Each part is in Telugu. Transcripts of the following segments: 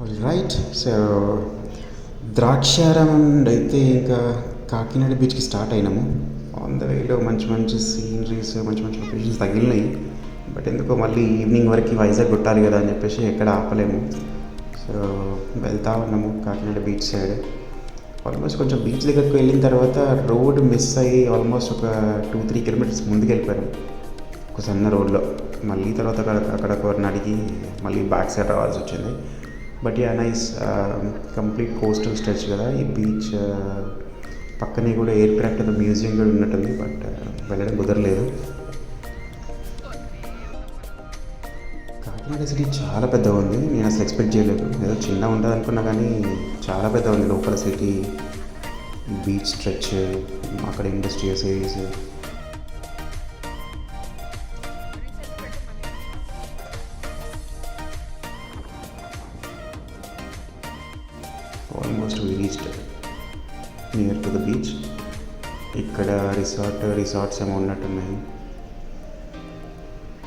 రైట్. సో ద్రాక్షారామం అయితే ఇంకా కాకినాడ బీచ్కి స్టార్ట్ అయినాము. ఆన్ ద వేలో మంచి మంచి సీనరీస్, మంచి మంచి లొకేషన్స్ తగిలినాయి. బట్ ఎందుకో మళ్ళీ ఈవినింగ్ వరకు వైజాగ్ కొట్టాలి కదా అని చెప్పేసి ఎక్కడ ఆపలేము. సో వెళ్తా ఉన్నాము కాకినాడ బీచ్ సైడ్. ఆల్మోస్ట్ కొంచెం బీచ్ దగ్గరికి వెళ్ళిన తర్వాత రోడ్ మిస్ అయ్యి ఆల్మోస్ట్ ఒక 2-3 కిలోమీటర్స్ ముందుకు వెళ్ళిపోయాను ఒక సన్న రోడ్లో. మళ్ళీ తర్వాత అక్కడ ఒకరిని అడిగి మళ్ళీ బ్యాక్ సైడ్ రావాల్సి వచ్చింది. But yeah nice. Complete coastal stretch కదా ఈ బీచ్. పక్కనే కూడా ఎయిర్ క్రాఫ్ట్ మ్యూజియం కూడా ఉన్నట్టుంది. బట్ వెళ్ళడం కుదరలేదు. కాకినాడ సిటీ చాలా పెద్దగా ఉంది. నేను అసలు ఎక్స్పెక్ట్ చేయలేదు. ఏదో చిన్నగా ఉంటుంది అనుకున్నా కానీ చాలా పెద్దగా ఉంది లోపల సిటీ. బీచ్ స్ట్రెచ్, అక్కడ industrial areas. Almost we reached near to the beach. ఇక్కడ రిసార్ట్స్ ఏమో ఉన్నట్టున్నాయి.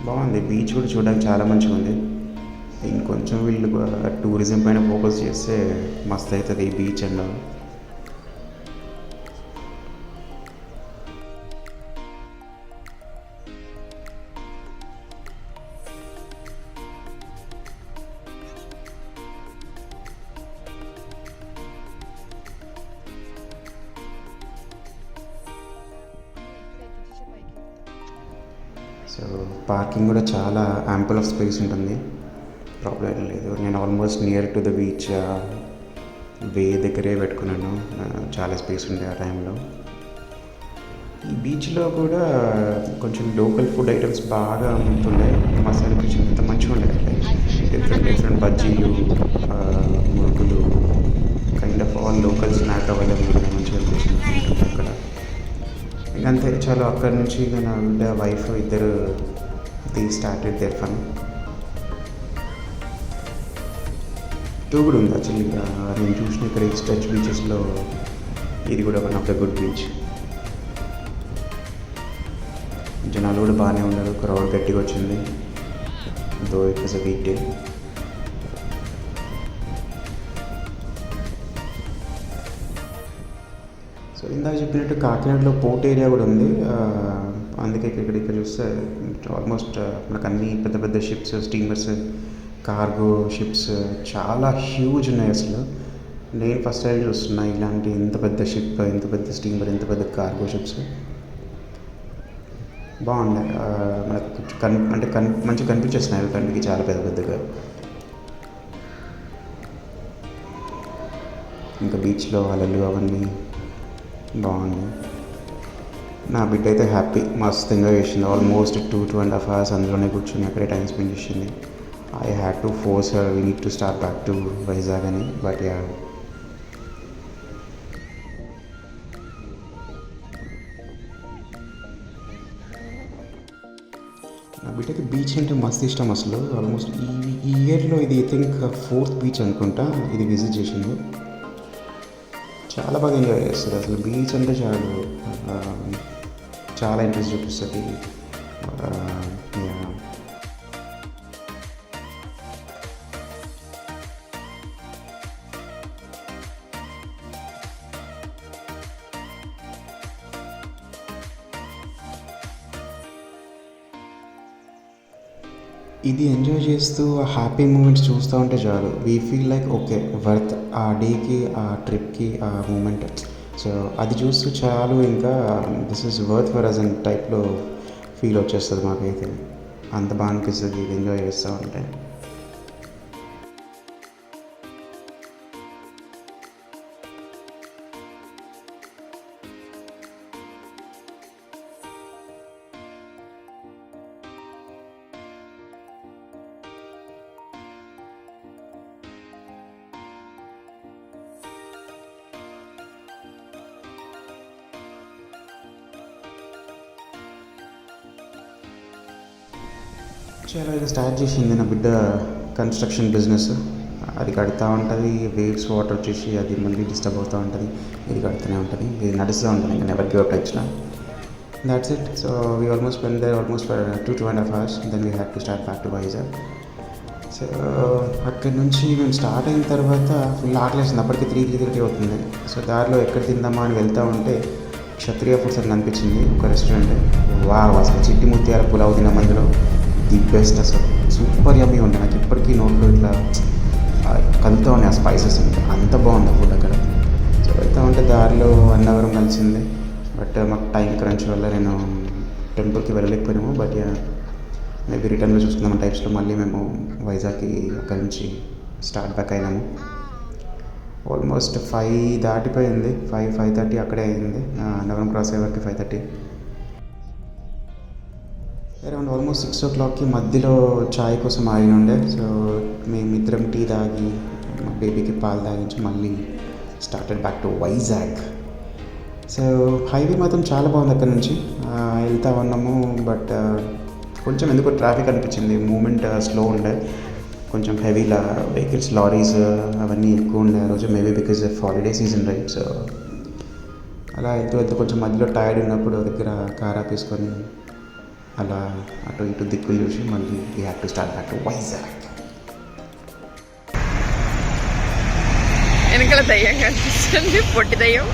బాగుంది. బీచ్ కూడా చూడడానికి చాలా మంచిగా ఉంది. ఇంకొంచెం వీళ్ళు టూరిజం పైన ఫోకస్ చేస్తే మస్తు అవుతుంది ఈ బీచ్ అండ్. సో పార్కింగ్ కూడా చాలా యాంపుల్ ఆఫ్ స్పేస్ ఉంటుంది. ప్రాబ్లం ఏం లేదు. నేను almost near to the beach way దగ్గరే పెట్టుకున్నాను. చాలా స్పేస్ ఉండే ఆ టైంలో. ఈ బీచ్లో కూడా కొంచెం లోకల్ ఫుడ్ ఐటమ్స్ బాగా అమ్ముతుండే. మసాలా కిచెన్ అంత మంచిగా ఉండే. డిఫరెంట్ బజ్జీలు, మురుకులు, kind of all local snack available ఉన్నాయి. మంచిగా అనిపించింది అక్కడ. ఇంకంతే చాలు. అక్కడి నుంచి నా బిడ్డ వైఫ్ ఇద్దరు the started their fun. Too కూడా ఉంది యాక్చువల్లీ. నేను చూసిన ఇక్కడ ఈ స్ట్రెచ్ బీచెస్లో ఇది కూడా one of the good beach. జనాలు కూడా బాగానే ఉన్నారు. క్రౌడ్ గట్టిగా వచ్చింది. Though it was a week day. So ఇందాక చెప్పినట్టు కాకినాడలో పోర్ట్ ఏరియా కూడా ఉంది. అందుకే ఇక్కడ చూస్తే ఆల్మోస్ట్ మనకు అన్ని పెద్ద పెద్ద షిప్స్, స్టీమర్స్, కార్గో షిప్స్ చాలా హ్యూజ్ ఉన్నాయి అసలు. నేను ఫస్ట్ టైం చూస్తున్నా ఇలాంటి ఇంత పెద్ద షిప్, ఇంత పెద్ద స్టీమర్, ఇంత పెద్ద కార్గో షిప్స్. బాగున్నాయి. మనకు అంటే మంచిగా కనిపించేస్తున్నాయి కంటికి చాలా పెద్ద పెద్దగా. ఇంకా బీచ్లో అలలు అవన్నీ బాగుంది. నా బిడ్డ అయితే హ్యాపీ, మస్తు ఎంజాయ్ చేసింది. ఆల్మోస్ట్ 2.5 hours అందులోనే కూర్చొని అక్కడే టైం స్పెండ్ చేసింది. I had to force her, we need to start back to Vizag అని. బట్ యా, నా బిడ్డకి బీచ్ అంటే మస్తు ఇష్టం అసలు. ఆల్మోస్ట్ ఈ ఇయర్లో ఇది ఐ థింక్ 4th బీచ్ అనుకుంటా ఇది విజిట్ చేసింది. చాలా బాగా ఎంజాయ్ చేస్తుంది అసలు. బీచ్ అంటే చాలా ఇంట్రెస్ట్ చూపిస్తుంది. ఇది ఎంజాయ్ చేస్తూ ఆ హ్యాపీ మూమెంట్స్ చూస్తూ ఉంటే చాలు. We feel like okay worth ఆ డేకి, ఆ ట్రిప్కి, ఆ మూమెంట్. సో అది చూస్తూ చాలు, ఇంకా this is worth for us and టైప్లో ఫీల్ వచ్చేస్తుంది మాకైతే. అంత బాగా అనిపిస్తుంది ఇది ఎంజాయ్ చేస్తూ ఉంటే. చాలా ఇది స్టార్ట్ చేసింది నా బిడ్డ కన్స్ట్రక్షన్ బిజినెస్. అది కడుతూ ఉంటుంది. వేవ్స్ వాటర్ వచ్చేసి అది మళ్ళీ డిస్టర్బ్ అవుతూ ఉంటుంది. ఇది కడుతూనే ఉంటుంది. ఇది నడుస్తూ ఉంటుంది. ఇంకా never give up tension. That's it. So we almost spend there almost for 2.5 hours. Then we had to start back to Vizag. సో అక్కడి నుంచి మేము స్టార్ట్ అయిన తర్వాత ఫుల్ ఆకలేసింది. అప్పటికి 3:30 అవుతుంది. సో దారిలో ఎక్కడ తిందామా అని వెళ్తూ ఉంటే క్షత్రియ ఫుడ్స్ అని కనిపించింది ఒక రెస్టారెంట్. అసలు చిట్టి ముత్యాల పులావ్ తిన్నాం అందులో. ది బెస్ట్ అసలు, సూపర్ యమ్మీ ఉండే. నాకు ఇప్పటికీ నోట్లో ఇట్లా కలుతూ ఉన్నాయి ఆ స్పైసెస్. అంత బాగుంది ఫుడ్ అక్కడ. సో వెళ్తూ ఉంటే దారిలో అన్నవరం కలిసింది. బట్ మాకు టైం క్రంచ్ వల్ల నేను టెంపుల్కి వెళ్ళలేకపోయినాము. బట్ మేబీ రిటర్న్లో చూసుకుందాం టైప్స్లో మళ్ళీ మేము వైజాగ్కి అక్కడి నుంచి స్టార్ట్ బ్యాక్ అయినాము. ఆల్మోస్ట్ 5 దాటిపోయింది. 5:30 అక్కడే అయింది. అన్నవరం క్రాస్ అయ్యే వరకు 5:30. అరౌండ్ ఆల్మోస్ట్ 6 o'clockకి మధ్యలో చాయ్ కోసం ఆగిన ఉండే. సో మేమిద్దరం టీ తాగి మా బేబీకి పాలు తాగించి మళ్ళీ started back to Vizag. So highway మాత్రం చాలా బాగుంది. అక్కడ నుంచి వెళ్తా ఉన్నాము. బట్ కొంచెం ఎందుకో ట్రాఫిక్ అనిపించింది. మూమెంట్ స్లో ఉండే, కొంచెం హెవీలా వెహికల్స్, లారీస్ అవన్నీ ఎక్కువ ఉండే ఆ రోజు. Maybe because of holiday season right. So అలా వెళ్తూ కొంచెం మధ్యలో టైర్డ్ ఉన్నప్పుడు దగ్గర కార్ ఆపేసుకొని అలా అటు ఇటు దిక్కులు చూసి మళ్ళీ we have to start back to Vizag. వెనకాల దయ్యం కనిపిస్తుంది, పొట్టి దయ్యం.